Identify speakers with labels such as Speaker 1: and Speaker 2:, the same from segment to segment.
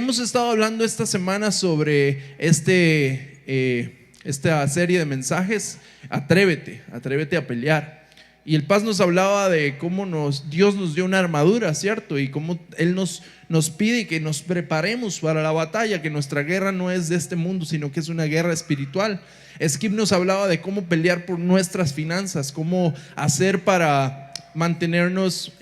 Speaker 1: hemos estado hablando esta semana sobre esta serie de mensajes, atrévete a pelear. Y el Paz nos hablaba de cómo Dios nos dio una armadura, ¿cierto? Y cómo Él nos pide que nos preparemos para la batalla, que nuestra guerra no es de este mundo, sino que es una guerra espiritual. Skip nos hablaba de cómo pelear por nuestras finanzas, cómo hacer para mantenernos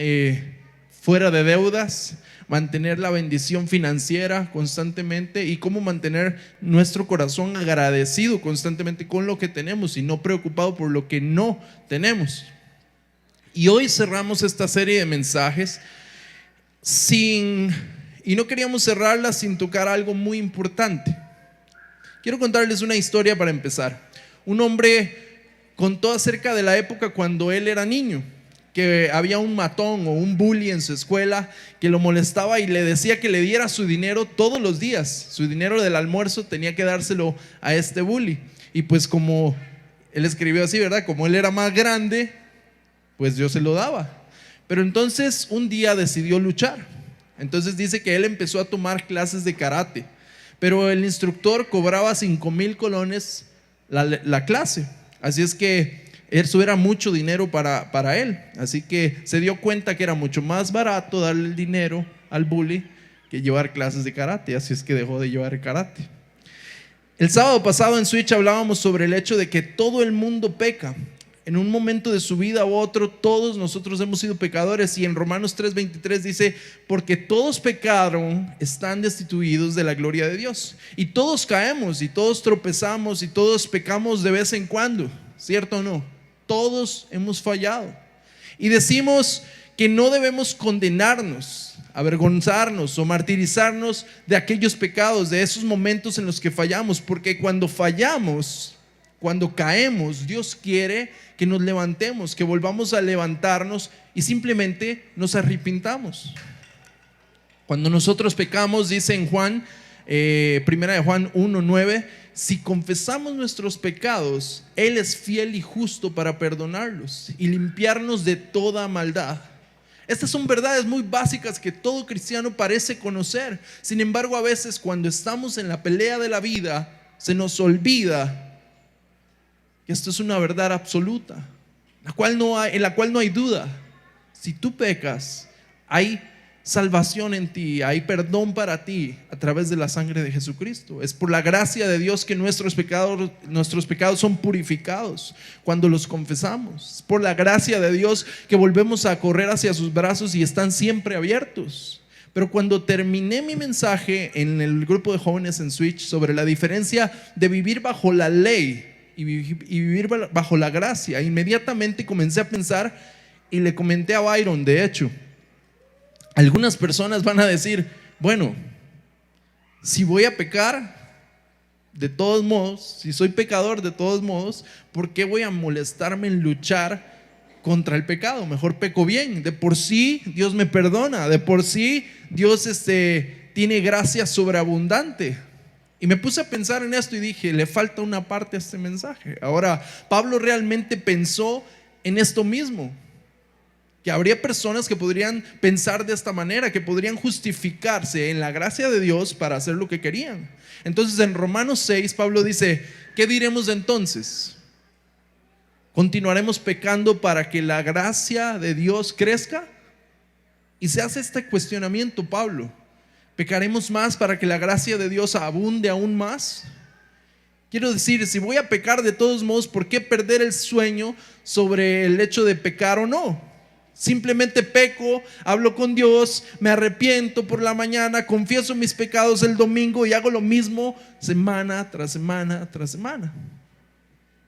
Speaker 1: fuera de deudas, mantener la bendición financiera constantemente y cómo mantener nuestro corazón agradecido constantemente con lo que tenemos y no preocupado por lo que no tenemos. Y hoy cerramos esta serie de mensajes y no queríamos cerrarla sin tocar algo muy importante. Quiero contarles una historia para empezar. Un hombre contó acerca de la época cuando él era niño, que había un matón o un bully en su escuela que lo molestaba y le decía que le diera su dinero todos los días. Su dinero del almuerzo tenía que dárselo a este bully. Y pues como él escribió así, ¿verdad? Como él era más grande, pues Dios se lo daba. Pero entonces un día decidió luchar. Entonces dice que él empezó a tomar clases de karate, pero el instructor cobraba 5,000 colones la clase. Así es que eso era mucho dinero para él. Así que se dio cuenta que era mucho más barato darle el dinero al bully que llevar clases de karate. Así es que dejó de llevar karate. El sábado pasado en Switch hablábamos sobre el hecho de que todo el mundo peca. En un momento de su vida u otro, todos nosotros hemos sido pecadores. Y en Romanos 3:23 dice: porque todos pecaron, están destituidos de la gloria de Dios. Y todos caemos, y todos tropezamos, y todos pecamos de vez en cuando. ¿Cierto o no? Todos hemos fallado. Y decimos que no debemos condenarnos, avergonzarnos o martirizarnos de aquellos pecados, de esos momentos en los que fallamos. Porque cuando fallamos, cuando caemos, Dios quiere que nos levantemos, que volvamos a levantarnos y simplemente nos arrepintamos. Cuando nosotros pecamos, dice en Juan, primera de Juan 1:9, si confesamos nuestros pecados, Él es fiel y justo para perdonarlos y limpiarnos de toda maldad. Estas son verdades muy básicas que todo cristiano parece conocer. Sin embargo, a veces cuando estamos en la pelea de la vida, se nos olvida que esto es una verdad absoluta, en la cual no hay duda. Si tú pecas, hay salvación en ti, hay perdón para ti a través de la sangre de Jesucristo. Es por la gracia de Dios que nuestros pecados son purificados cuando los confesamos. Es por la gracia de Dios que volvemos a correr hacia sus brazos y están siempre abiertos. Pero cuando terminé mi mensaje en el grupo de jóvenes en Switch sobre la diferencia de vivir bajo la ley y vivir bajo la gracia, inmediatamente comencé a pensar y le comenté a Byron, de hecho, algunas personas van a decir: bueno, si voy a pecar, de todos modos, si soy pecador de todos modos, ¿por qué voy a molestarme en luchar contra el pecado? Mejor peco bien. De por sí Dios me perdona, de por sí Dios tiene gracia sobreabundante. Y me puse a pensar en esto y dije: le falta una parte a este mensaje. Ahora, Pablo realmente pensó en esto mismo, que habría personas que podrían pensar de esta manera, que podrían justificarse en la gracia de Dios para hacer lo que querían. Entonces en Romanos 6 Pablo dice: ¿qué diremos entonces? ¿Continuaremos pecando para que la gracia de Dios crezca? Y se hace este cuestionamiento Pablo: ¿pecaremos más para que la gracia de Dios abunde aún más? Quiero decir, si voy a pecar de todos modos, ¿por qué perder el sueño sobre el hecho de pecar o no? Simplemente peco, hablo con Dios, me arrepiento por la mañana, confieso mis pecados el domingo y hago lo mismo semana tras semana tras semana.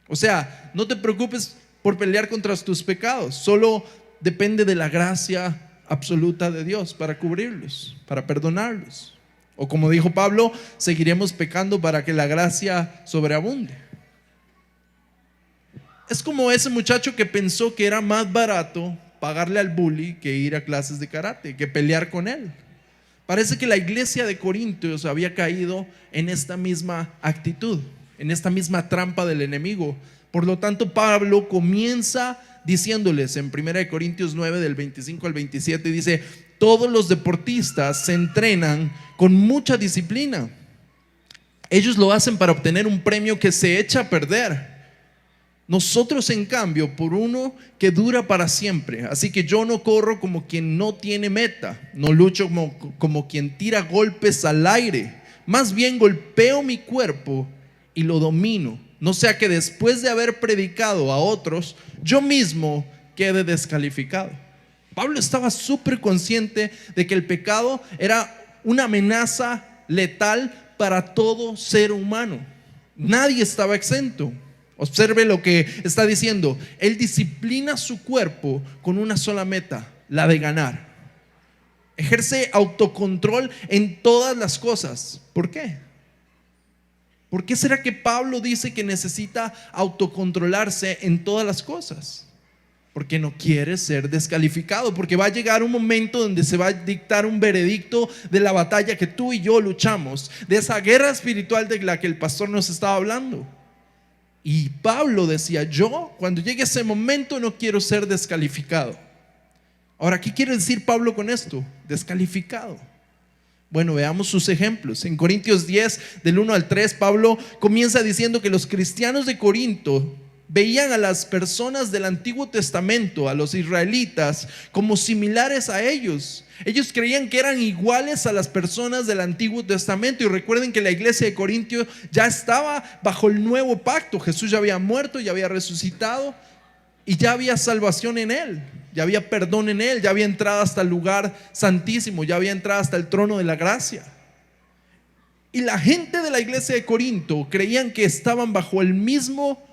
Speaker 1: O sea, no te preocupes por pelear contra tus pecados, solo depende de la gracia absoluta de Dios para cubrirlos, para perdonarlos. O como dijo Pablo, seguiremos pecando para que la gracia sobreabunde. Es como ese muchacho que pensó que era más barato pagarle al bully que ir a clases de karate, que pelear con él. Parece que la iglesia de Corintios había caído en esta misma actitud, en esta misma trampa del enemigo. Por lo tanto, Pablo comienza diciéndoles en 1 Corintios 9 del 25 al 27, dice: todos los deportistas se entrenan con mucha disciplina. Ellos lo hacen para obtener un premio que se echa a perder. Nosotros, en cambio, por uno que dura para siempre. Así que yo no corro como quien no tiene meta, no lucho como quien tira golpes al aire. Más bien golpeo mi cuerpo y lo domino, no sea que después de haber predicado a otros, yo mismo quede descalificado. Pablo estaba súper consciente de que el pecado era una amenaza letal para todo ser humano. Nadie estaba exento. Observe lo que está diciendo. Él disciplina su cuerpo con una sola meta, la de ganar. Ejerce autocontrol en todas las cosas. ¿Por qué? ¿Por qué será que Pablo dice que necesita autocontrolarse en todas las cosas? Porque no quiere ser descalificado, porque va a llegar un momento donde se va a dictar un veredicto de la batalla que tú y yo luchamos, de esa guerra espiritual de la que el pastor nos estaba hablando. Y Pablo decía, yo cuando llegue ese momento no quiero ser descalificado. Ahora, ¿qué quiere decir Pablo con esto? Descalificado. Bueno, veamos sus ejemplos. En Corintios 10, del 1 al 3, Pablo comienza diciendo que los cristianos de Corinto veían a las personas del Antiguo Testamento, a los israelitas, como similares a ellos. Ellos creían que eran iguales a las personas del Antiguo Testamento. Y recuerden que la iglesia de Corintio ya estaba bajo el nuevo pacto. Jesús ya había muerto, ya había resucitado y ya había salvación en él. Ya había perdón en él, ya había entrado hasta el lugar santísimo, ya había entrado hasta el trono de la gracia. Y la gente de la iglesia de Corinto creían que estaban bajo el mismo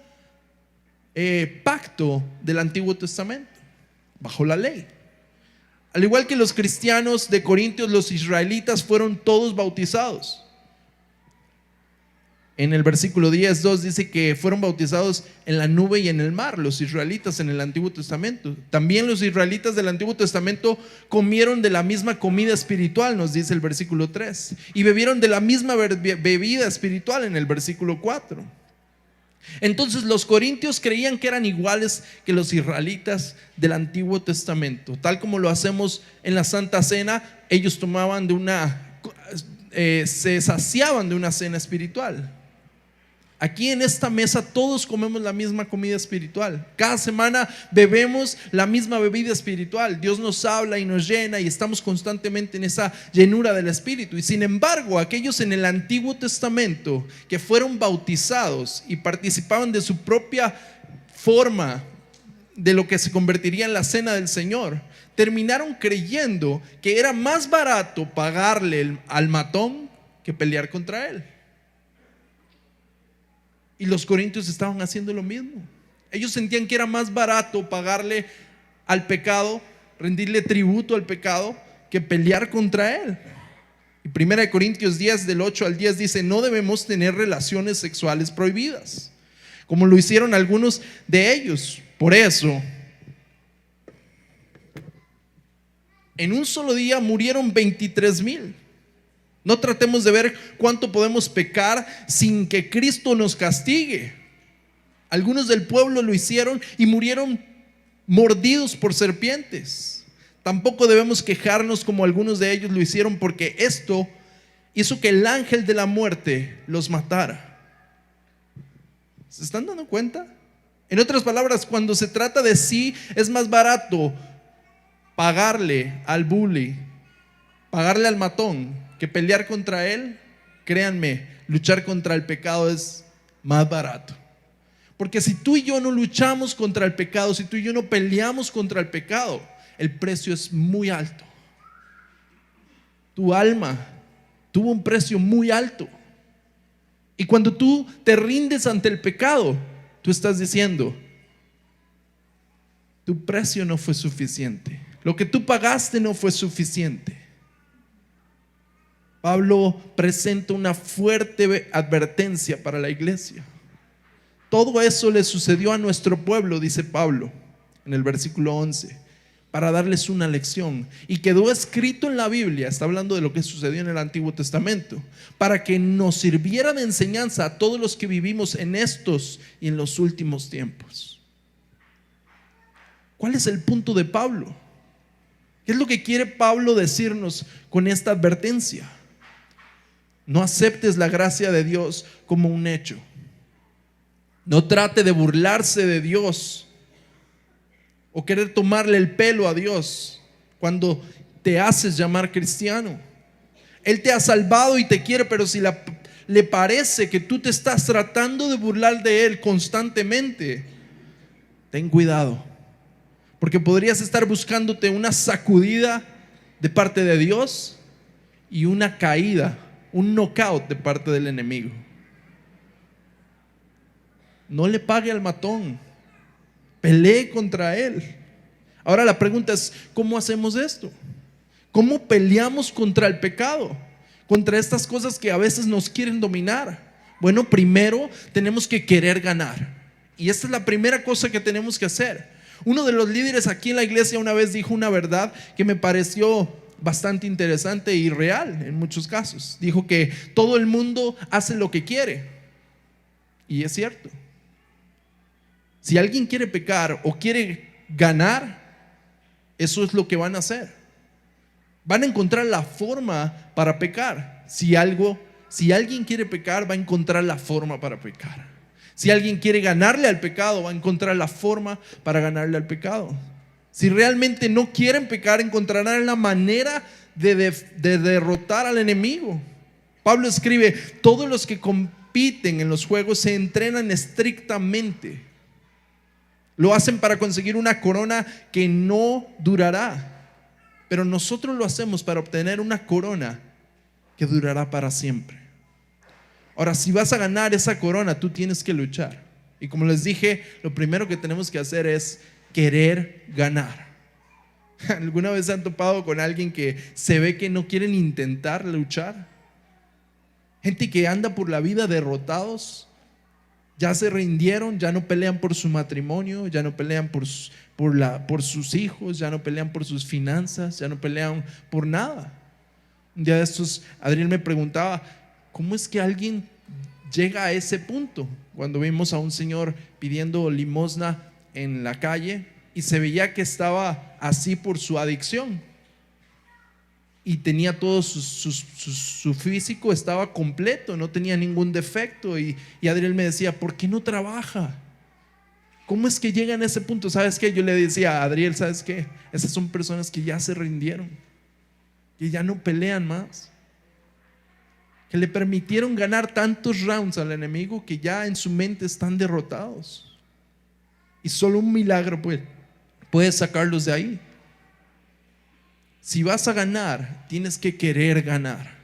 Speaker 1: pacto del Antiguo Testamento, bajo la ley. Al igual que los cristianos de Corintios, los israelitas fueron todos bautizados. En el versículo 10:2 dice que fueron bautizados en la nube y en el mar, los israelitas en el Antiguo Testamento. También los israelitas del Antiguo Testamento comieron de la misma comida espiritual, nos dice el versículo 3, y bebieron de la misma bebida espiritual en el versículo 4. Entonces los corintios creían que eran iguales que los israelitas del Antiguo Testamento. Tal como lo hacemos en la Santa Cena, ellos tomaban se saciaban de una cena espiritual. Aquí en esta mesa todos comemos la misma comida espiritual. Cada semana bebemos la misma bebida espiritual. Dios nos habla y nos llena y estamos constantemente en esa llenura del Espíritu. Y sin embargo, aquellos en el Antiguo Testamento que fueron bautizados y participaban de su propia forma de lo que se convertiría en la cena del Señor, terminaron creyendo que era más barato pagarle al matón que pelear contra él. Y los corintios estaban haciendo lo mismo. Ellos sentían que era más barato pagarle al pecado, rendirle tributo al pecado, que pelear contra él. Y 1 Corintios 10, del 8 al 10 dice: no debemos tener relaciones sexuales prohibidas, como lo hicieron algunos de ellos. Por eso, en un solo día murieron 23,000. No tratemos de ver cuánto podemos pecar sin que Cristo nos castigue. Algunos del pueblo lo hicieron y murieron mordidos por serpientes. Tampoco debemos quejarnos como algunos de ellos lo hicieron, porque esto hizo que el ángel de la muerte los matara. ¿Se están dando cuenta? En otras palabras, cuando se trata de sí, es más barato pagarle al bully, pagarle al matón, que pelear contra él. Créanme, luchar contra el pecado es más barato. Porque si tú y yo no luchamos contra el pecado, si tú y yo no peleamos contra el pecado, el precio es muy alto. Tu alma tuvo un precio muy alto. Y cuando tú te rindes ante el pecado, tú estás diciendo: tu precio no fue suficiente, lo que tú pagaste no fue suficiente. Pablo presenta una fuerte advertencia para la iglesia. Todo eso le sucedió a nuestro pueblo, dice Pablo en el versículo 11, para darles una lección. Y quedó escrito en la Biblia, está hablando de lo que sucedió en el Antiguo Testamento, para que nos sirviera de enseñanza a todos los que vivimos en estos y en los últimos tiempos. ¿Cuál es el punto de Pablo? ¿Qué es lo que quiere Pablo decirnos con esta advertencia? No aceptes la gracia de Dios como un hecho. No trate de burlarse de Dios o querer tomarle el pelo a Dios cuando te haces llamar cristiano. Él te ha salvado y te quiere, pero si le parece que tú te estás tratando de burlar de Él constantemente, ten cuidado, porque podrías estar buscándote una sacudida de parte de Dios y una caída, un knockout de parte del enemigo. No le pague al matón, pelee contra él. Ahora la pregunta es, ¿cómo hacemos esto? ¿Cómo peleamos contra el pecado? Contra estas cosas que a veces nos quieren dominar. Bueno, primero tenemos que querer ganar. Y esta es la primera cosa que tenemos que hacer. Uno de los líderes aquí en la iglesia una vez dijo una verdad que me pareció bastante interesante y real en muchos casos. Dijo que todo el mundo hace lo que quiere. Y es cierto. Si alguien quiere pecar o quiere ganar, eso es lo que van a hacer. Van a encontrar la forma para pecar. Si alguien quiere pecar, va a encontrar la forma para pecar. Si alguien quiere ganarle al pecado, va a encontrar la forma para ganarle al pecado. Si realmente no quieren pecar, encontrarán la manera de derrotar al enemigo. Pablo escribe, todos los que compiten en los juegos se entrenan estrictamente. Lo hacen para conseguir una corona que no durará. Pero nosotros lo hacemos para obtener una corona que durará para siempre. Ahora, si vas a ganar esa corona, tú tienes que luchar. Y como les dije, lo primero que tenemos que hacer es querer ganar. ¿Alguna vez se han topado con alguien que se ve que no quieren intentar luchar? Gente que anda por la vida derrotados, ya se rindieron, ya no pelean por su matrimonio, ya no pelean por sus hijos, ya no pelean por sus finanzas, ya no pelean por nada. Un día de estos, Adriel me preguntaba, ¿cómo es que alguien llega a ese punto? Cuando vimos a un señor pidiendo limosna en la calle y se veía que estaba así por su adicción y tenía todo su físico, estaba completo, no tenía ningún defecto, y Adriel me decía, ¿por qué no trabaja? ¿Cómo es que llegan a ese punto? ¿Sabes qué? Yo le decía a Adriel, ¿sabes qué? Esas son personas que ya se rindieron, que ya no pelean más, que le permitieron ganar tantos rounds al enemigo que ya en su mente están derrotados, y solo un milagro puede sacarlos de ahí. Si vas a ganar, tienes que querer ganar.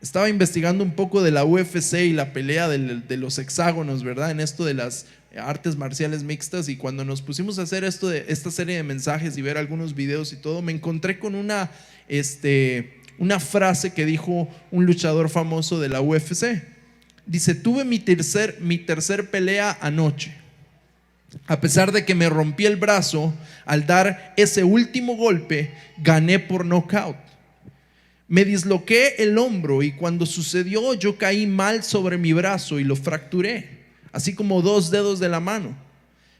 Speaker 1: Estaba investigando un poco de la UFC y la pelea de los hexágonos, ¿verdad? En esto de las artes marciales mixtas, y cuando nos pusimos a hacer esta serie de mensajes y ver algunos videos y todo, me encontré con una frase que dijo un luchador famoso de la UFC. Dice, tuve mi tercer pelea anoche. A pesar de que me rompí el brazo, al dar ese último golpe, gané por nocaut. Me disloqué el hombro y cuando sucedió yo caí mal sobre mi brazo y lo fracturé, así como 2 dedos de la mano.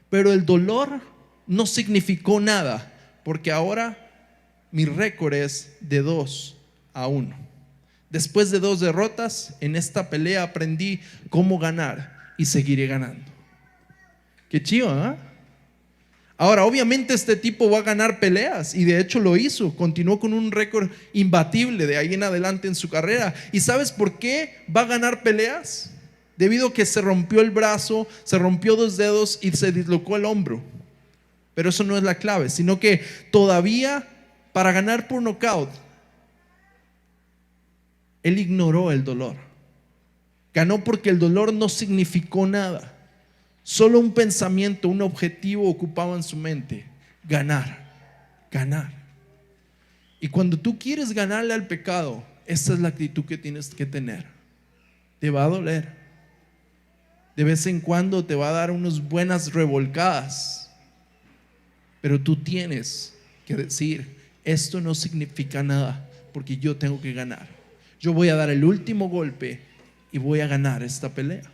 Speaker 1: Pero el dolor no significó nada, porque ahora mi récord es de 2-1. Después de 2 derrotas, en esta pelea aprendí cómo ganar y seguiré ganando. Qué chido, ¿eh? Ahora, obviamente este tipo va a ganar peleas, y de hecho lo hizo. Continuó con un récord imbatible de ahí en adelante en su carrera. ¿Y sabes por qué va a ganar peleas? Debido a que se rompió el brazo, se rompió 2 dedos y se dislocó el hombro. Pero eso no es la clave, sino que todavía para ganar por nocaut, él ignoró el dolor. Ganó porque el dolor no significó nada. Solo un pensamiento, un objetivo ocupaba en su mente: ganar, ganar. Y cuando tú quieres ganarle al pecado, esa es la actitud que tienes que tener. Te va a doler. De vez en cuando te va a dar unas buenas revolcadas. Pero tú tienes que decir, esto no significa nada, porque yo tengo que ganar. Yo voy a dar el último golpe y voy a ganar esta pelea.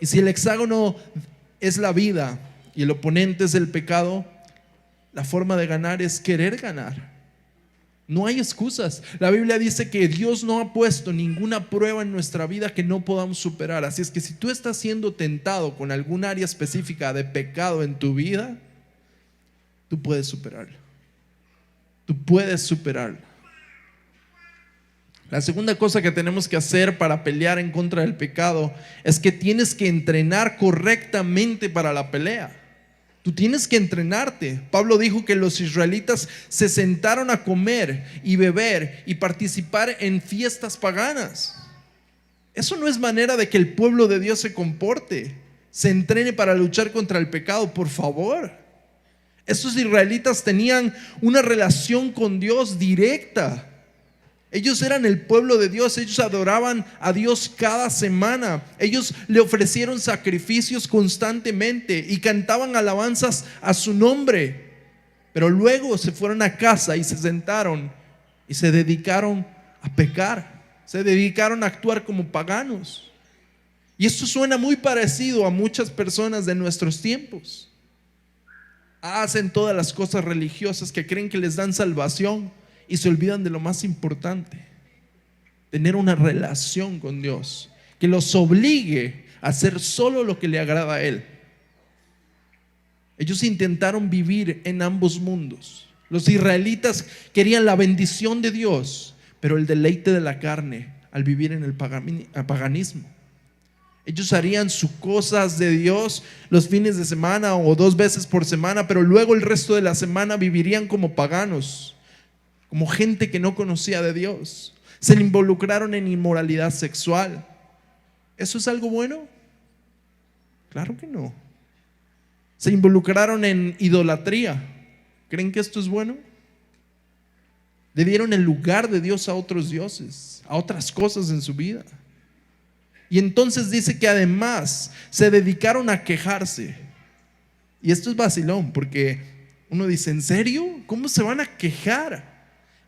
Speaker 1: Y si el hexágono es la vida y el oponente es el pecado, La forma de ganar es querer ganar. No hay excusas. La Biblia dice que Dios no ha puesto ninguna prueba en nuestra vida que no podamos superar. Así es que si tú estás siendo tentado con algún área específica de pecado en tu vida, tú puedes superarlo. Tú puedes superarlo. La segunda cosa que tenemos que hacer para pelear en contra del pecado es que tienes que entrenar correctamente para la pelea. Tú tienes que entrenarte. Pablo dijo que los israelitas se sentaron a comer y beber y participar en fiestas paganas. Eso no es manera de que el pueblo de Dios se comporte, se entrene para luchar contra el pecado, por favor. Estos israelitas tenían una relación con Dios directa. Ellos eran el pueblo de Dios, ellos adoraban a Dios cada semana, ellos le ofrecieron sacrificios constantemente y cantaban alabanzas a su nombre, pero luego se fueron a casa y se sentaron y se dedicaron a pecar, se dedicaron a actuar como paganos. Y esto suena muy parecido a muchas personas de nuestros tiempos. Hacen todas las cosas religiosas que creen que les dan salvación y se olvidan de lo más importante: tener una relación con Dios que los obligue a hacer solo lo que le agrada a Él. Ellos intentaron vivir en ambos mundos. Los israelitas querían la bendición de Dios, pero el deleite de la carne al vivir en el paganismo. Ellos harían sus cosas de Dios los fines de semana o 2 veces por semana, pero luego el resto de la semana vivirían como paganos, como gente que no conocía de Dios. Se involucraron en inmoralidad sexual. ¿Eso es algo bueno? Claro que no. Se involucraron en idolatría. ¿Creen que esto es bueno? Le dieron el lugar de Dios a otros dioses, a otras cosas en su vida. Y entonces dice que además se dedicaron a quejarse. Y esto es vacilón, porque uno dice: ¿en serio? ¿Cómo se van a quejar?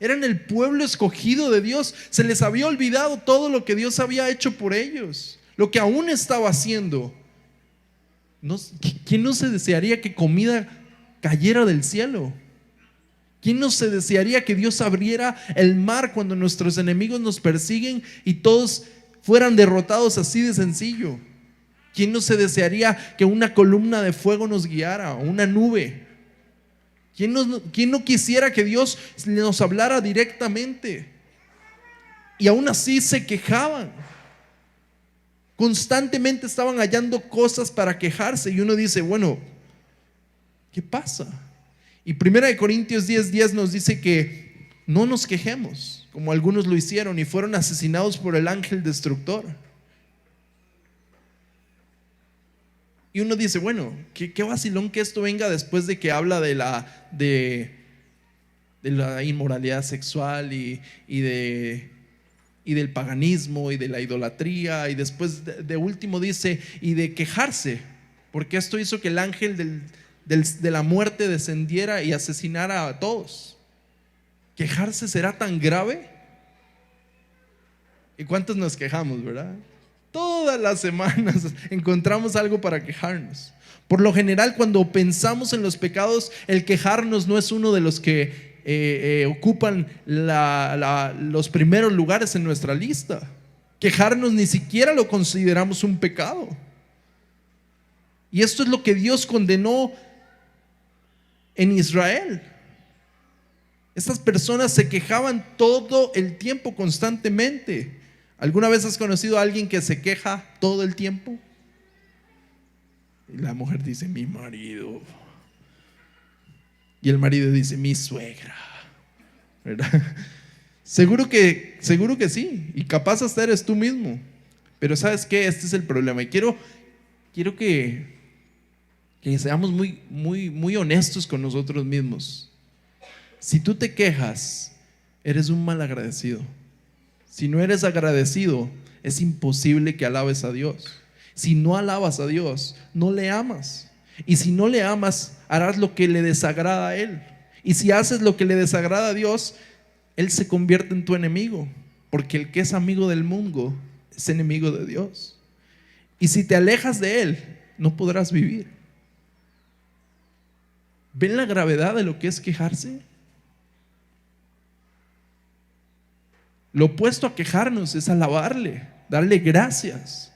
Speaker 1: Eran el pueblo escogido de Dios. Se les había olvidado todo lo que Dios había hecho por ellos, lo que aún estaba haciendo. ¿Quién no se desearía que comida cayera del cielo? ¿Quién no se desearía que Dios abriera el mar cuando nuestros enemigos nos persiguen y todos fueran derrotados así de sencillo? ¿Quién no se desearía que una columna de fuego nos guiara o una nube? ¿Quién no quisiera que Dios nos hablara directamente? Y aún así se quejaban. Constantemente estaban hallando cosas para quejarse. Y uno dice: bueno, ¿qué pasa? Y 1 Corintios 10:10 nos dice que no nos quejemos, como algunos lo hicieron y fueron asesinados por el ángel destructor. Y uno dice: bueno, qué vacilón que esto venga después de que habla de la inmoralidad sexual y del paganismo y de la idolatría, y después de último dice: y de quejarse, porque esto hizo que el ángel de la muerte descendiera y asesinara a todos. ¿Quejarse será tan grave? ¿Y cuántos nos quejamos, verdad? Todas las semanas encontramos algo para quejarnos. Por lo general, cuando pensamos en los pecados, el quejarnos no es uno de los que ocupan los primeros lugares en nuestra lista. Quejarnos ni siquiera lo consideramos un pecado. Y esto es lo que Dios condenó en Israel. Estas personas se quejaban todo el tiempo, constantemente. ¿Alguna vez has conocido a alguien que se queja todo el tiempo? Y la mujer dice: mi marido. Y el marido dice: mi suegra. ¿Verdad? Seguro que sí. Y capaz hasta eres tú mismo. Pero ¿sabes qué? Este es el problema. Y quiero que seamos muy honestos con nosotros mismos. Si tú te quejas, eres un mal agradecido. Si no eres agradecido, es imposible que alabes a Dios. Si no alabas a Dios, no le amas. Y si no le amas, harás lo que le desagrada a Él. Y si haces lo que le desagrada a Dios, Él se convierte en tu enemigo. Porque el que es amigo del mundo es enemigo de Dios. Y si te alejas de Él, no podrás vivir. ¿Ven la gravedad de lo que es quejarse? Lo opuesto a quejarnos es alabarle, darle gracias.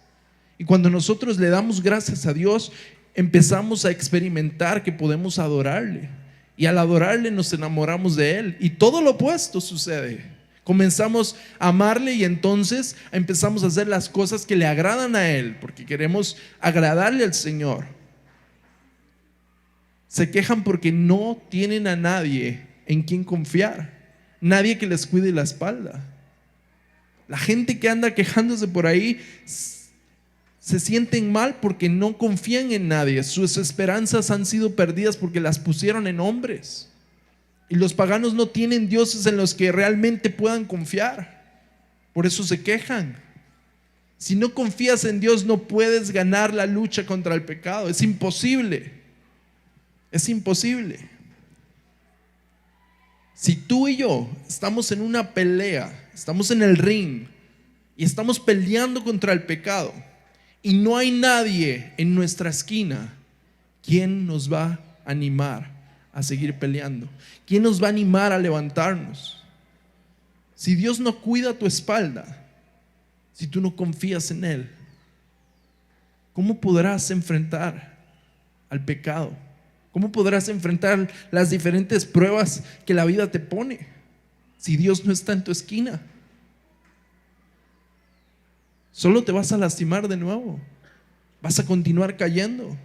Speaker 1: Y cuando nosotros le damos gracias a Dios, empezamos a experimentar que podemos adorarle. Y al adorarle nos enamoramos de Él. Y todo lo opuesto sucede. Comenzamos a amarle y entonces empezamos a hacer las cosas que le agradan a Él, porque queremos agradarle al Señor. Se quejan porque no tienen a nadie en quien confiar, nadie que les cuide la espalda. La gente que anda quejándose por ahí se sienten mal porque no confían en nadie. Sus esperanzas han sido perdidas porque las pusieron en hombres. Y los paganos no tienen dioses en los que realmente puedan confiar. Por eso se quejan. Si no confías en Dios, no puedes ganar la lucha contra el pecado. Es imposible. Es imposible. Si tú y yo estamos en una pelea, estamos en el ring y estamos peleando contra el pecado y no hay nadie en nuestra esquina, ¿quién nos va a animar a seguir peleando? ¿Quién nos va a animar a levantarnos? Si Dios no cuida tu espalda, si tú no confías en Él, ¿cómo podrás enfrentar al pecado? ¿Cómo podrás enfrentar las diferentes pruebas que la vida te pone si Dios no está en tu esquina? Solo te vas a lastimar de nuevo. Vas a continuar cayendo.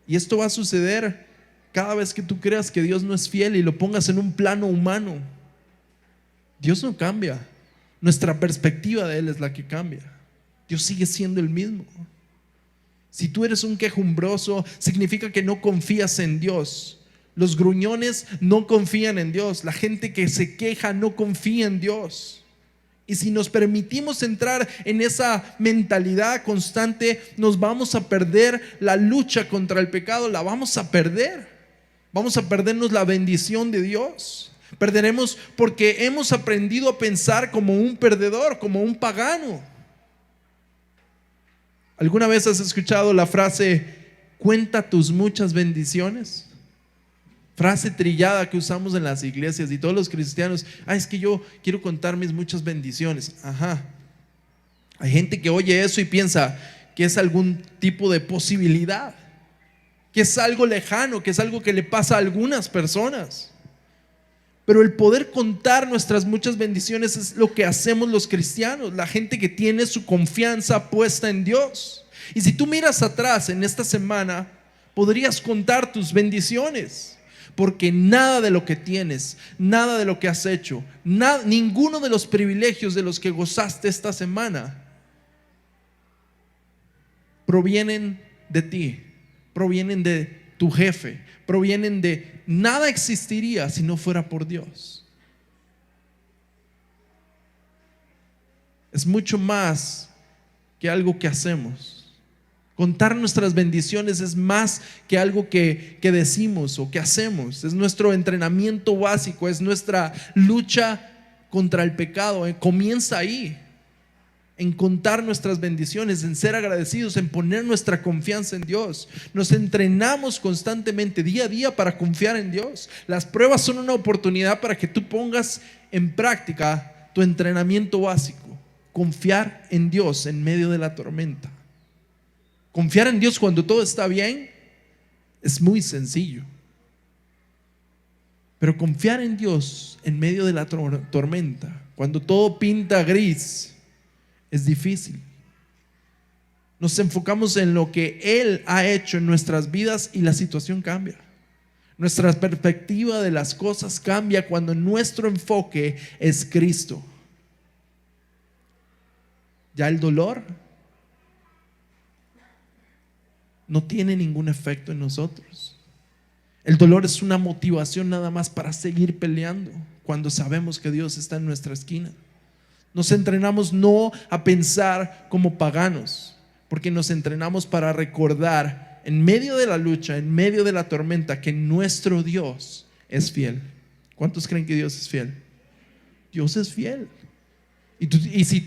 Speaker 1: Y esto va a suceder cada vez que tú creas que Dios no es fiel y lo pongas en un plano humano. Dios no cambia. Nuestra perspectiva de Él es la que cambia. Dios sigue siendo el mismo. Si tú eres un quejumbroso, significa que no confías en Dios. Los gruñones no confían en Dios. La gente que se queja no confía en Dios. Y si nos permitimos entrar en esa mentalidad constante, nos vamos a perder la lucha contra el pecado. La vamos a perder. Vamos a perdernos la bendición de Dios. Perderemos porque hemos aprendido a pensar como un perdedor, como un pagano. ¿Alguna vez has escuchado la frase, cuenta tus muchas bendiciones? Frase trillada que usamos en las iglesias y todos los cristianos. Es que yo quiero contar mis muchas bendiciones. Ajá. Hay gente que oye eso y piensa que es algún tipo de posibilidad, que es algo lejano, que es algo que le pasa a algunas personas. Pero el poder contar nuestras muchas bendiciones es lo que hacemos los cristianos, la gente que tiene su confianza puesta en Dios. Y si tú miras atrás en esta semana, podrías contar tus bendiciones, porque nada de lo que tienes, nada de lo que has hecho, ninguno de los privilegios de los que gozaste esta semana provienen de ti, provienen de tu jefe, provienen de nada existiría si no fuera por Dios. Es mucho más que algo que hacemos. Contar nuestras bendiciones es más que algo que decimos o que hacemos. Es nuestro entrenamiento básico, es nuestra lucha contra el pecado. Comienza ahí, en contar nuestras bendiciones, en ser agradecidos, en poner nuestra confianza en Dios. Nos entrenamos constantemente, día a día, para confiar en Dios. Las pruebas son una oportunidad para que tú pongas en práctica tu entrenamiento básico. Confiar en Dios en medio de la tormenta. Confiar en Dios cuando todo está bien es muy sencillo. Pero confiar en Dios en medio de la tormenta, cuando todo pinta gris, es difícil. Nos enfocamos en lo que Él ha hecho en nuestras vidas y la situación cambia. Nuestra perspectiva de las cosas cambia cuando nuestro enfoque es Cristo. Ya el dolor no tiene ningún efecto en nosotros. El dolor es una motivación nada más para seguir peleando cuando sabemos que Dios está en nuestra esquina. Nos entrenamos no a pensar como paganos, porque nos entrenamos para recordar en medio de la lucha, en medio de la tormenta, que nuestro Dios es fiel. ¿Cuántos creen que Dios es fiel? Dios es fiel. Y si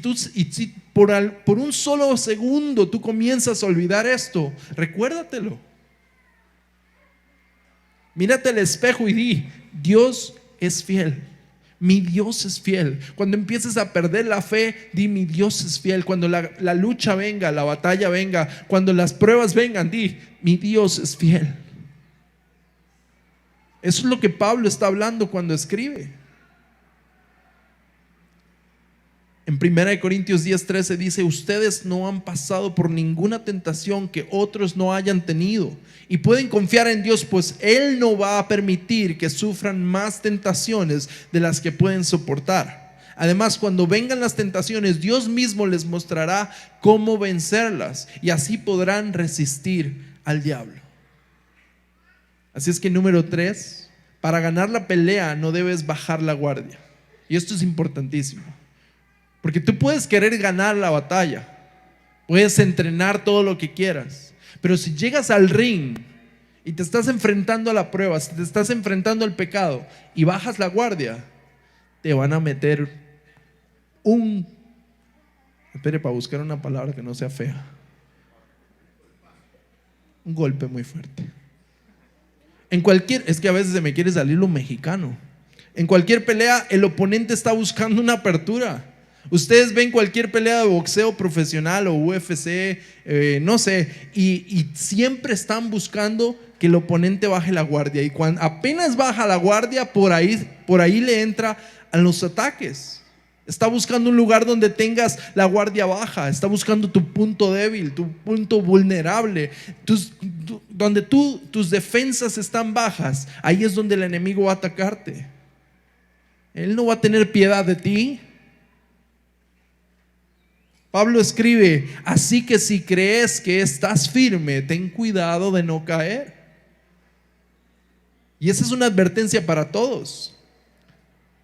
Speaker 1: por un solo segundo tú comienzas a olvidar esto, recuérdatelo. Mírate al espejo y di: Dios es fiel. Mi Dios es fiel. Cuando empieces a perder la fe, di: mi Dios es fiel. Cuando la lucha venga, la batalla venga, cuando las pruebas vengan, di: mi Dios es fiel. Eso es lo que Pablo está hablando cuando escribe. En 1 Corintios 10:13 dice: ustedes no han pasado por ninguna tentación que otros no hayan tenido, y pueden confiar en Dios, pues Él no va a permitir que sufran más tentaciones de las que pueden soportar. Además, cuando vengan las tentaciones, Dios mismo les mostrará cómo vencerlas, y así podrán resistir al diablo. Así es que número 3, para ganar la pelea no debes bajar la guardia. Y esto es importantísimo. Porque tú puedes querer ganar la batalla, puedes entrenar todo lo que quieras, pero si llegas al ring y te estás enfrentando a la prueba, si te estás enfrentando al pecado y bajas la guardia, te van a meter espere para buscar una palabra que no sea fea, un golpe muy fuerte. Es que a veces se me quiere salir lo mexicano. En cualquier pelea el oponente está buscando una apertura. Ustedes ven cualquier pelea de boxeo profesional o UFC, no sé, y siempre están buscando que el oponente baje la guardia. Y cuando apenas baja la guardia, por ahí le entra a los ataques. Está buscando un lugar donde tengas la guardia baja. Está buscando tu punto débil, tu punto vulnerable, donde tus defensas están bajas. Ahí es donde el enemigo va a atacarte. Él no va a tener piedad de ti. Pablo escribe: así que si crees que estás firme, ten cuidado de no caer. Y esa es una advertencia para todos.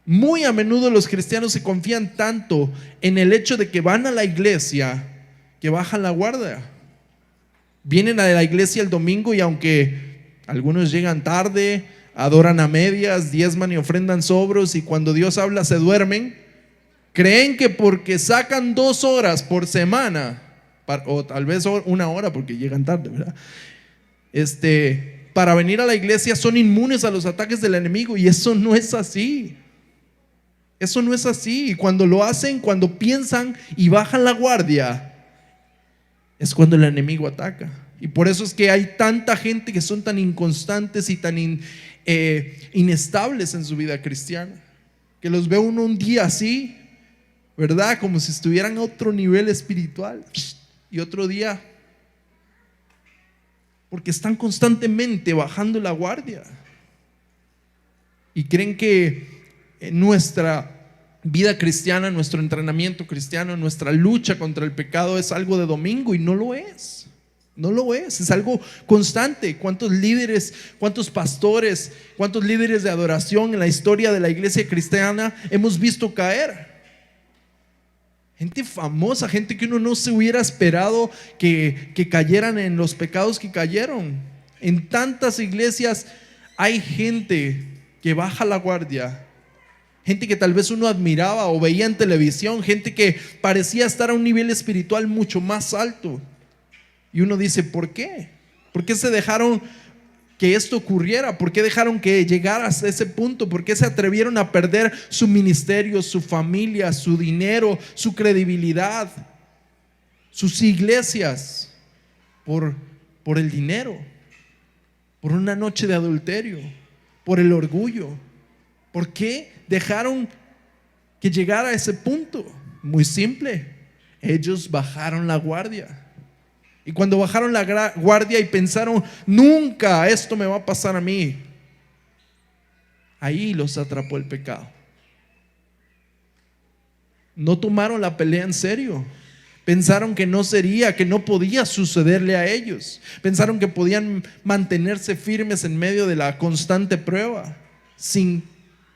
Speaker 1: Muy a menudo los cristianos se confían tanto en el hecho de que van a la iglesia que bajan la guardia. Vienen a la iglesia el domingo y aunque algunos llegan tarde, adoran a medias, diezman y ofrendan sobros, y cuando Dios habla se duermen, creen que porque sacan 2 horas por semana, o tal vez 1 hora porque llegan tarde, ¿verdad? Para venir a la iglesia son inmunes a los ataques del enemigo, y eso no es así. Eso no es así. Y cuando lo hacen, cuando piensan y bajan la guardia, es cuando el enemigo ataca. Y por eso es que hay tanta gente que son tan inconstantes y tan inestables en su vida cristiana, que los ve uno un día así, ¿verdad? Como si estuvieran a otro nivel espiritual, y otro día, porque están constantemente bajando la guardia y creen que nuestra vida cristiana, nuestro entrenamiento cristiano, nuestra lucha contra el pecado es algo de domingo, y no lo es. No lo es algo constante. ¿Cuántos líderes, cuántos pastores, cuántos líderes de adoración en la historia de la iglesia cristiana hemos visto caer? Gente famosa, gente que uno no se hubiera esperado que cayeran en los pecados que cayeron. En tantas iglesias hay gente que baja la guardia, gente que tal vez uno admiraba o veía en televisión, gente que parecía estar a un nivel espiritual mucho más alto. Y uno dice: ¿por qué? ¿Por qué se dejaron que esto ocurriera? ¿Por qué dejaron que llegara hasta ese punto? ¿Por qué se atrevieron a perder su ministerio, su familia, su dinero, su credibilidad, sus iglesias por el dinero, por una noche de adulterio, por el orgullo? ¿Por qué dejaron que llegara a ese punto? Muy simple: ellos bajaron la guardia. Y cuando bajaron la guardia y pensaron: nunca esto me va a pasar a mí, ahí los atrapó el pecado. No tomaron la pelea en serio. Pensaron que no podía sucederle a ellos. Pensaron que podían mantenerse firmes en medio de la constante prueba sin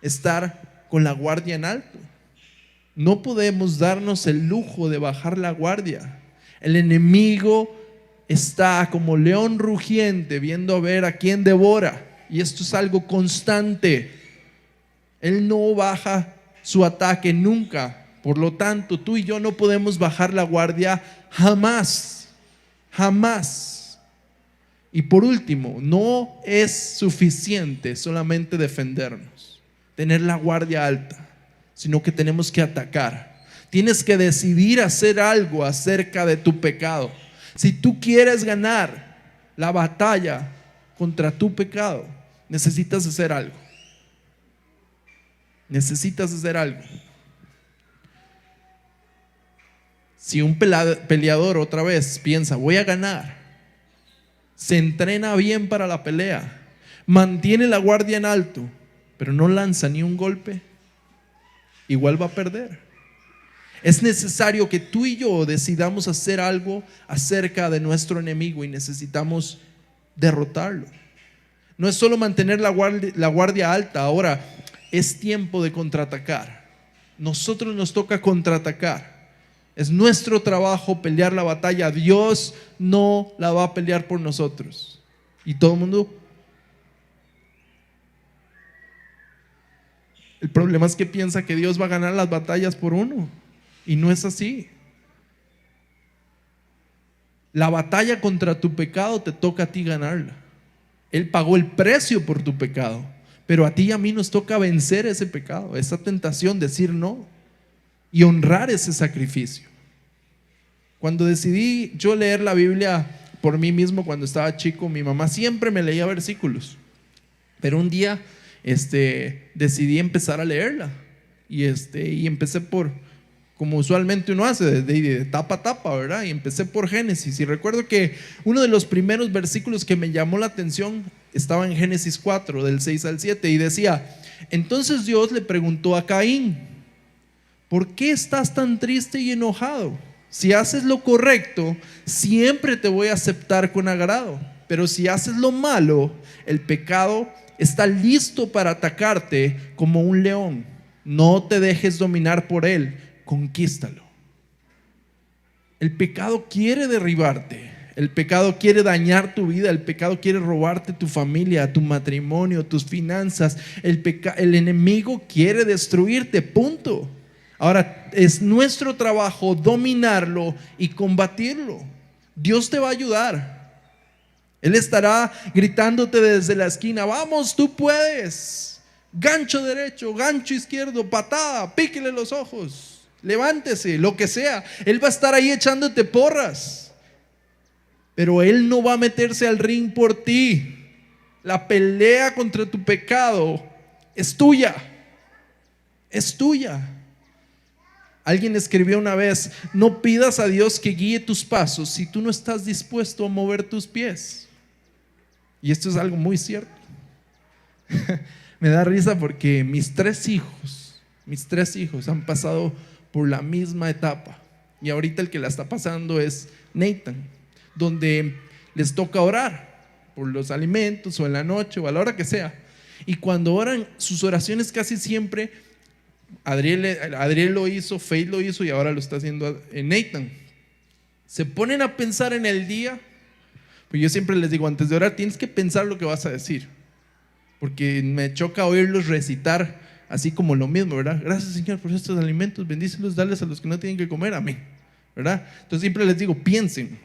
Speaker 1: estar con la guardia en alto. No podemos darnos el lujo de bajar la guardia. El enemigo está como león rugiente viendo a ver a quién devora, y esto es algo constante. Él no baja su ataque nunca. Por lo tanto, tú y yo no podemos bajar la guardia jamás, jamás. Y por último, no es suficiente solamente defendernos, tener la guardia alta, sino que tenemos que atacar. Tienes que decidir hacer algo acerca de tu pecado. Si tú quieres ganar la batalla contra tu pecado, necesitas hacer algo. Necesitas hacer algo. Si un peleador otra vez piensa, voy a ganar, se entrena bien para la pelea, mantiene la guardia en alto, pero no lanza ni un golpe, igual va a perder. Es necesario que tú y yo decidamos hacer algo acerca de nuestro enemigo y necesitamos derrotarlo. No es solo mantener la guardia alta, ahora es tiempo de contraatacar. Nosotros nos toca contraatacar. Es nuestro trabajo pelear la batalla. Dios no la va a pelear por nosotros. Y todo el mundo. El problema es que piensa que Dios va a ganar las batallas por uno. Y no es así. La batalla contra tu pecado te toca a ti ganarla. Él pagó el precio por tu pecado. Pero a ti y a mí nos toca vencer ese pecado, esa tentación, decir no y honrar ese sacrificio. Cuando decidí yo leer la Biblia por mí mismo cuando estaba chico, mi mamá siempre me leía versículos, pero un día decidí empezar a leerla y empecé por, como usualmente uno hace, de tapa a tapa, ¿verdad? Y empecé por Génesis, y recuerdo que uno de los primeros versículos que me llamó la atención estaba en Génesis 4, del 6 al 7, y decía: entonces Dios le preguntó a Caín, ¿por qué estás tan triste y enojado? Si haces lo correcto, siempre te voy a aceptar con agrado, pero si haces lo malo, el pecado está listo para atacarte como un león. No te dejes dominar por él, conquístalo. El pecado quiere derribarte, el pecado quiere dañar tu vida, el pecado quiere robarte tu familia, tu matrimonio, tus finanzas. El enemigo quiere destruirte, punto. Ahora es nuestro trabajo dominarlo y combatirlo. Dios te va a ayudar. Él estará gritándote desde la esquina: vamos, tú puedes. Gancho derecho, gancho izquierdo, patada, píquele los ojos, levántese, lo que sea. Él va a estar ahí echándote porras, pero Él no va a meterse al ring por ti. La pelea contra tu pecado es tuya. Es tuya. Alguien escribió una vez: no pidas a Dios que guíe tus pasos si tú no estás dispuesto a mover tus pies. Y esto es algo muy cierto. Me da risa porque mis tres hijos han pasado por la misma etapa. Y ahorita el que la está pasando es Nathan, donde les toca orar por los alimentos, o en la noche, o a la hora que sea. Y cuando oran, sus oraciones casi siempre, Adriel lo hizo, Faith lo hizo, y ahora lo está haciendo Nathan. Se ponen a pensar en el día. Pues yo siempre les digo, antes de orar tienes que pensar lo que vas a decir, porque me choca oírlos recitar así como lo mismo, ¿verdad? Gracias, Señor, por estos alimentos, bendícelos, dales a los que no tienen que comer, amén, ¿verdad? Entonces siempre les digo, piensen.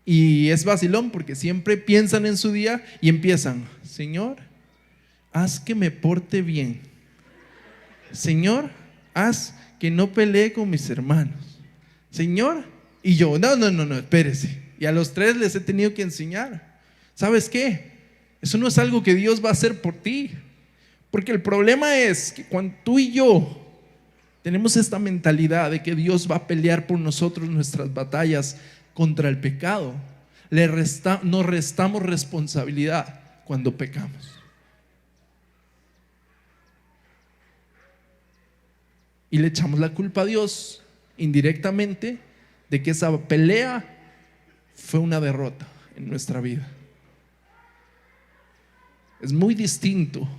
Speaker 1: Y es vacilón porque siempre piensan en su día y empiezan: Señor, haz que me porte bien. Señor, haz que no pelee con mis hermanos. Señor, y yo, no, espérese. Y a los tres les he tenido que enseñar. ¿Sabes qué? Eso no es algo que Dios va a hacer por ti. Porque el problema es que cuando tú y yo tenemos esta mentalidad de que Dios va a pelear por nosotros nuestras batallas contra el pecado, nos restamos responsabilidad cuando pecamos. Y le echamos la culpa a Dios indirectamente de que esa pelea fue una derrota en nuestra vida. Es muy distinto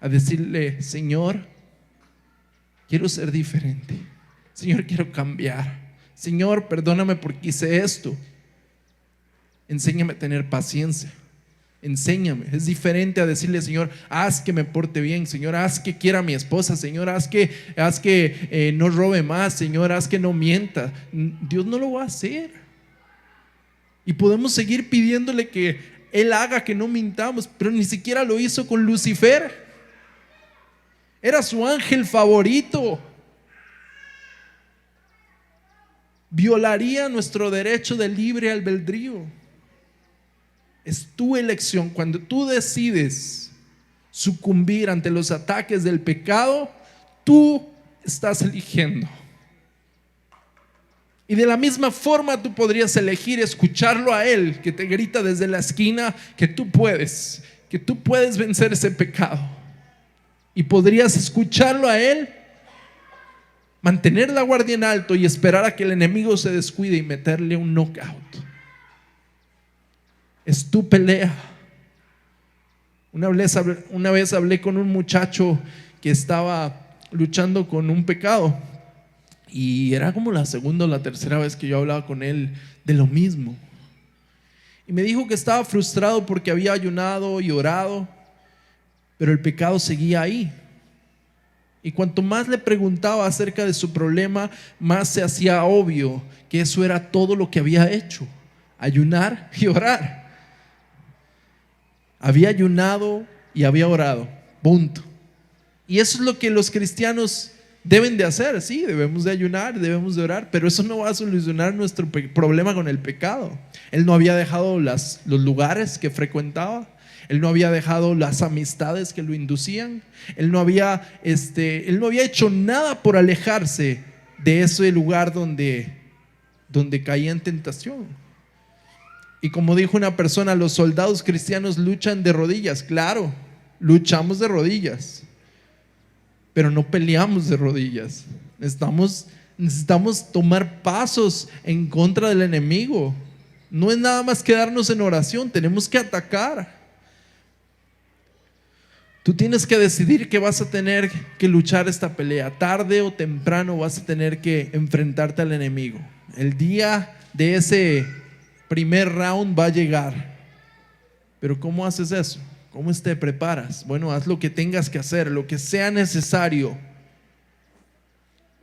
Speaker 1: a decirle: Señor, quiero ser diferente. Señor, quiero cambiar. Señor, perdóname porque hice esto. Enséñame a tener paciencia. Enséñame. Es diferente a decirle: Señor, haz que me porte bien. Señor, haz que quiera a mi esposa. Señor, haz que no robe más. Señor, haz que no mienta. Dios no lo va a hacer. Y podemos seguir pidiéndole que Él haga que no mintamos, pero ni siquiera lo hizo con Lucifer. Era su ángel favorito. Violaría nuestro derecho de libre albedrío. Es tu elección. Cuando tú decides sucumbir ante los ataques del pecado, tú estás eligiendo. Y de la misma forma tú podrías elegir escucharlo a Él, que te grita desde la esquina que tú puedes vencer ese pecado. Y podrías escucharlo a Él, mantener la guardia en alto y esperar a que el enemigo se descuide y meterle un knockout. Es tu pelea. Una vez hablé con un muchacho que estaba luchando con un pecado, y era como la segunda o la tercera vez que yo hablaba con él de lo mismo. Y me dijo que estaba frustrado porque había ayunado y orado, pero el pecado seguía ahí. Y cuanto más le preguntaba acerca de su problema, más se hacía obvio que eso era todo lo que había hecho: ayunar y orar. Había ayunado y había orado, punto. Y eso es lo que los cristianos deben de hacer. Sí, debemos de ayunar, debemos de orar, pero eso no va a solucionar nuestro problema con el pecado. Él no había dejado los lugares que frecuentaba. Él no había dejado las amistades que lo inducían. Él no había hecho nada por alejarse de ese lugar donde caía en tentación. Y como dijo una persona, los soldados cristianos luchan de rodillas. Claro, luchamos de rodillas, pero no peleamos de rodillas. Necesitamos tomar pasos en contra del enemigo. No es nada más quedarnos en oración, tenemos que atacar. Tú tienes que decidir que vas a tener que luchar esta pelea. Tarde o temprano vas a tener que enfrentarte al enemigo. El día de ese primer round va a llegar. Pero ¿cómo haces eso? ¿Cómo te preparas? Bueno, haz lo que tengas que hacer, lo que sea necesario.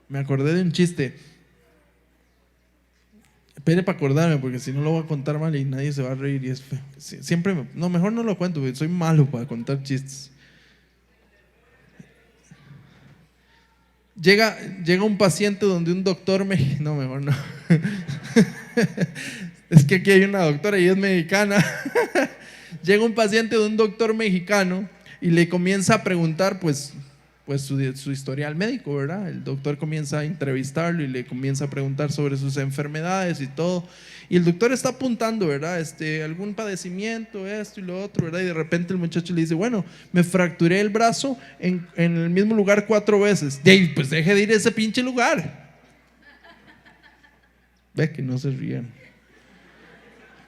Speaker 1: Me acordé de un chiste. Espere para acordarme, porque si no lo voy a contar mal y nadie se va a reír y es feo. Mejor no lo cuento, porque soy malo para contar chistes. Llega un paciente donde un doctor no, mejor no. Es que aquí hay una doctora y es mexicana. Llega un paciente de un doctor mexicano y le comienza a preguntar pues su historial médico, ¿verdad? El doctor comienza a entrevistarlo y le comienza a preguntar sobre sus enfermedades y todo. Y el doctor está apuntando, ¿verdad? Algún padecimiento, esto y lo otro, ¿verdad? Y de repente el muchacho le dice: bueno, me fracturé el brazo en el mismo lugar 4 veces. Pues deje de ir a ese pinche lugar. Ve que no se ríen.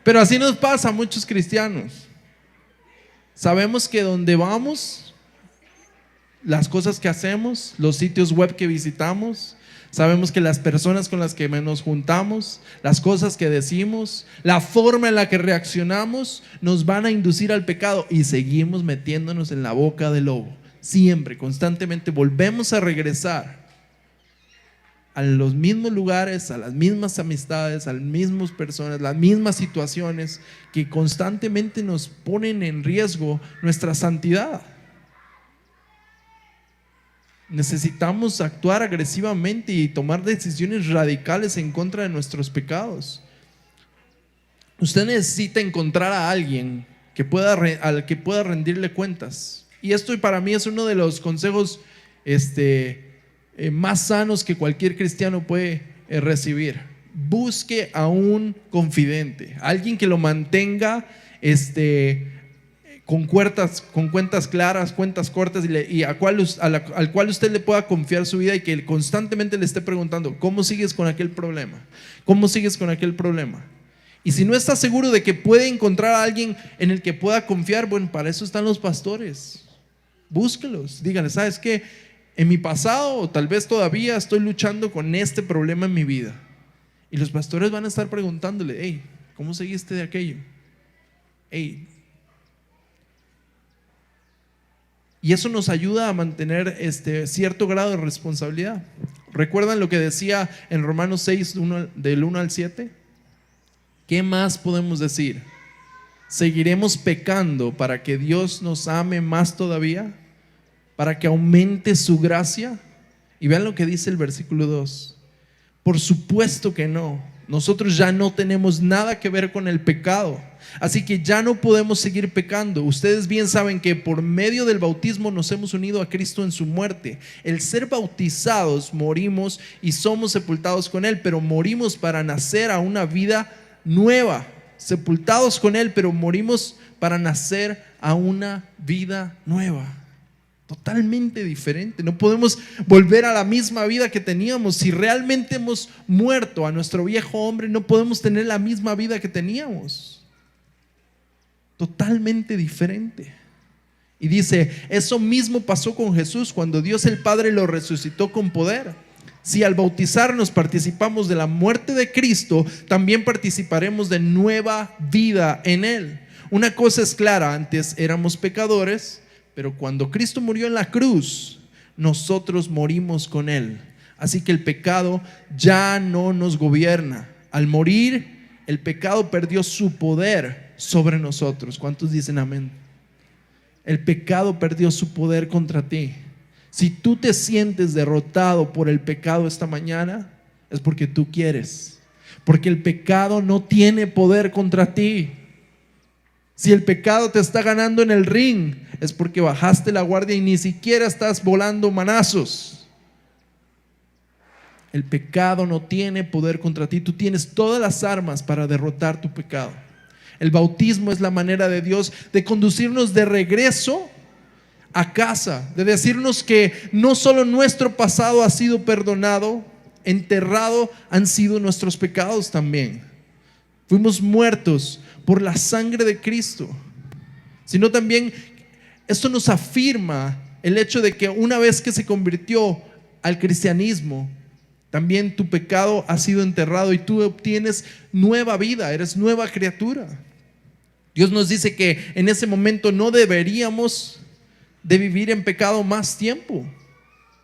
Speaker 1: Pero así nos pasa a muchos cristianos. Sabemos que donde vamos, las cosas que hacemos, los sitios web que visitamos, sabemos que las personas con las que nos juntamos, las cosas que decimos, la forma en la que reaccionamos nos van a inducir al pecado, y seguimos metiéndonos en la boca del lobo. Siempre, constantemente volvemos a regresar a los mismos lugares, a las mismas amistades, a las mismas personas, las mismas situaciones que constantemente nos ponen en riesgo nuestra santidad. Necesitamos actuar agresivamente y tomar decisiones radicales en contra de nuestros pecados. Usted necesita encontrar a alguien al que pueda rendirle cuentas. Y esto para mí es uno de los consejos más sanos que cualquier cristiano puede recibir. Busque a un confidente, alguien que lo mantenga con cuentas claras, cuentas cortas, al cual usted le pueda confiar su vida, y que constantemente le esté preguntando: ¿cómo sigues con aquel problema? ¿Cómo sigues con aquel problema? Y si no está seguro de que puede encontrar a alguien en el que pueda confiar, bueno, para eso están los pastores. Búsquelos, díganle: ¿sabes qué? En mi pasado, o tal vez todavía, estoy luchando con este problema en mi vida. Y los pastores van a estar preguntándole: hey, ¿cómo seguiste de aquello? Hey. Y eso nos ayuda a mantener cierto grado de responsabilidad. ¿Recuerdan lo que decía en Romanos 6, del 1 al 7? ¿Qué más podemos decir? ¿Seguiremos pecando para que Dios nos ame más todavía? ¿Para que aumente su gracia? Y vean lo que dice el versículo 2. Por supuesto que no. Nosotros ya no tenemos nada que ver con el pecado. Así que ya no podemos seguir pecando. Ustedes bien saben que por medio del bautismo nos hemos unido a Cristo en su muerte. El ser bautizados, morimos y somos sepultados con Él, pero morimos para nacer a una vida nueva. Sepultados con Él, pero morimos para nacer a una vida nueva. Totalmente diferente. No podemos volver a la misma vida que teníamos. Si realmente hemos muerto a nuestro viejo hombre, no podemos tener la misma vida que teníamos. Totalmente diferente. Y dice, eso mismo pasó con Jesús cuando Dios el Padre lo resucitó con poder. Si al bautizarnos participamos de la muerte de Cristo, también participaremos de nueva vida en Él. Una cosa es clara, antes éramos pecadores, pero cuando Cristo murió en la cruz, nosotros morimos con Él. Así que el pecado ya no nos gobierna. Al morir, el pecado perdió su poder sobre nosotros. ¿Cuántos dicen amén? El pecado perdió su poder contra ti. Si tú te sientes derrotado por el pecado esta mañana, es porque tú quieres. Porque el pecado no tiene poder contra ti. Si el pecado te está ganando en el ring, es porque bajaste la guardia y ni siquiera estás volando manazos. El pecado no tiene poder contra ti. Tú tienes todas las armas para derrotar tu pecado. El bautismo es la manera de Dios de conducirnos de regreso a casa, de decirnos que no solo nuestro pasado ha sido perdonado, enterrado han sido nuestros pecados también. Fuimos muertos por la sangre de Cristo, sino también esto nos afirma el hecho de que una vez que se convirtió al cristianismo, también tu pecado ha sido enterrado y tú obtienes nueva vida, eres nueva criatura. Dios nos dice que en ese momento no deberíamos de vivir en pecado más tiempo.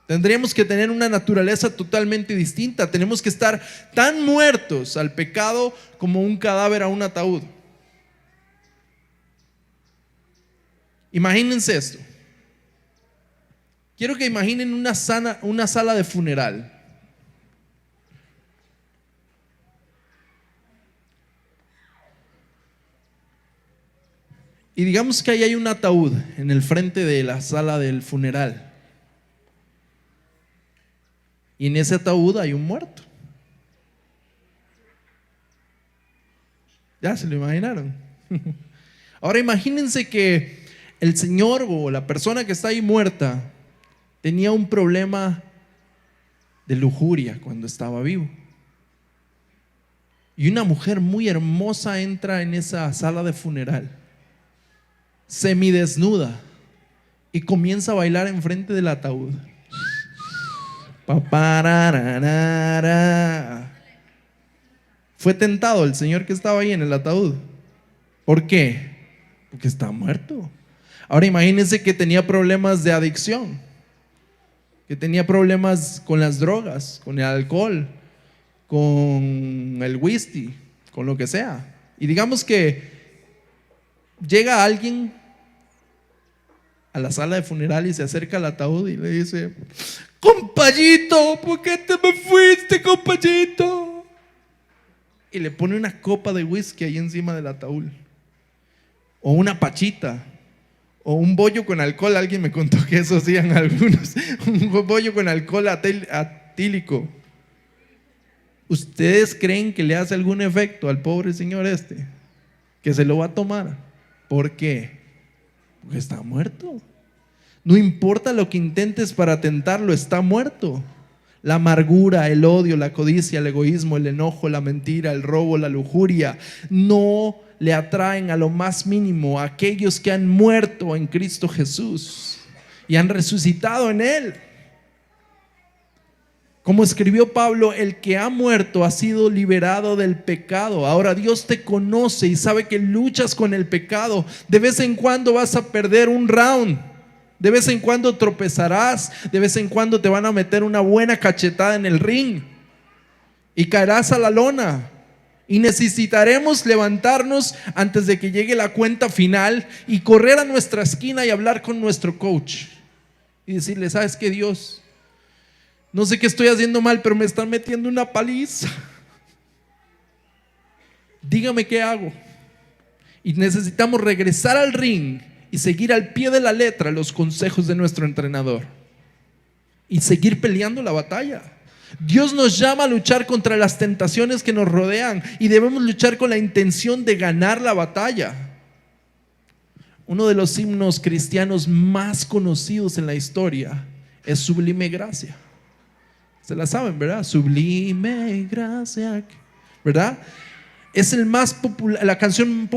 Speaker 1: Tendríamos que tener una naturaleza totalmente distinta. Tenemos que estar tan muertos al pecado como un cadáver a un ataúd. Imagínense esto. Quiero que imaginen una sala de funeral. Y digamos que ahí hay un ataúd en el frente de la sala del funeral. Y en ese ataúd hay un muerto. ¿Ya se lo imaginaron? Ahora imagínense que el señor o la persona que está ahí muerta tenía un problema de lujuria cuando estaba vivo. Y una mujer muy hermosa entra en esa sala de funeral, semidesnuda, y comienza a bailar enfrente del ataúd. Fue tentado el señor que estaba ahí en el ataúd. ¿Por qué? Porque está muerto. Ahora imagínense que tenía problemas de adicción, que tenía problemas con las drogas, con el alcohol, con el whisky, con lo que sea. Y digamos que llega alguien a la sala de funeral y se acerca al ataúd y le dice: compayito, ¿por qué te me fuiste, compayito? Y le pone una copa de whisky ahí encima del ataúd, o una pachita, o un bollo con alcohol. Alguien me contó que eso hacían algunos, un bollo con alcohol atílico. ¿Ustedes creen que le hace algún efecto al pobre señor este? Que se lo va a tomar. ¿Por qué? Porque está muerto. No importa lo que intentes para tentarlo, está muerto. La amargura, el odio, la codicia, el egoísmo, el enojo, la mentira, el robo, la lujuria no le atraen a lo más mínimo a aquellos que han muerto en Cristo Jesús y han resucitado en Él. Como escribió Pablo, el que ha muerto ha sido liberado del pecado. Ahora Dios te conoce y sabe que luchas con el pecado. De vez en cuando vas a perder un round. De vez en cuando tropezarás. De vez en cuando te van a meter una buena cachetada en el ring y caerás a la lona. Y necesitaremos levantarnos antes de que llegue la cuenta final y correr a nuestra esquina y hablar con nuestro coach y decirle: ¿sabes qué, Dios? No sé qué estoy haciendo mal, pero me están metiendo una paliza. Dígame qué hago. Y necesitamos regresar al ring y seguir al pie de la letra los consejos de nuestro entrenador y seguir peleando la batalla. Dios nos llama a luchar contra las tentaciones que nos rodean y debemos luchar con la intención de ganar la batalla. Uno de los himnos cristianos más conocidos en la historia es Sublime Gracia. Se la saben, ¿verdad? Sublime Gracia, ¿verdad? Es el más popular, la canción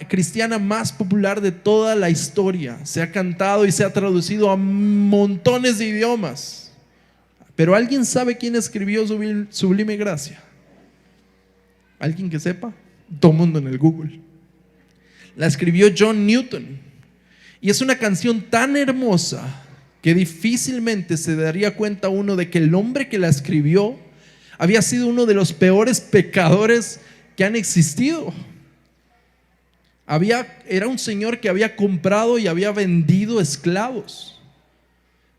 Speaker 1: cristiana más popular de toda la historia. Se ha cantado y se ha traducido a montones de idiomas. Pero ¿alguien sabe quién escribió Sublime Gracia? ¿Alguien que sepa? Todo el mundo en el Google. La escribió John Newton. Y es una canción tan hermosa que difícilmente se daría cuenta uno de que el hombre que la escribió había sido uno de los peores pecadores que han existido. Era un señor que había comprado y había vendido esclavos.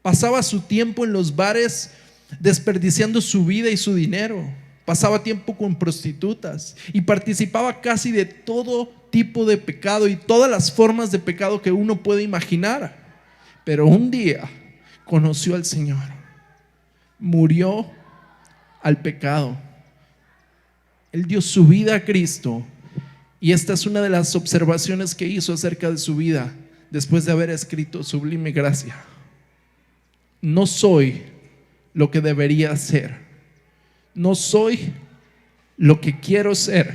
Speaker 1: Pasaba su tiempo en los bares desperdiciando su vida y su dinero. Pasaba tiempo con prostitutas y participaba casi de todo tipo de pecado y todas las formas de pecado que uno puede imaginar. Pero un día conoció al Señor, murió al pecado. Él dio su vida a Cristo y esta es una de las observaciones que hizo acerca de su vida después de haber escrito Sublime Gracia. No soy lo que debería ser, no soy lo que quiero ser,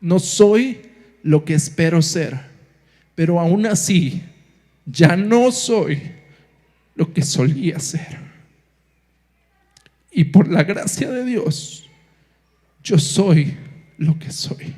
Speaker 1: no soy lo que espero ser, pero aún así ya no soy lo que solía ser. Y por la gracia de Dios, yo soy lo que soy.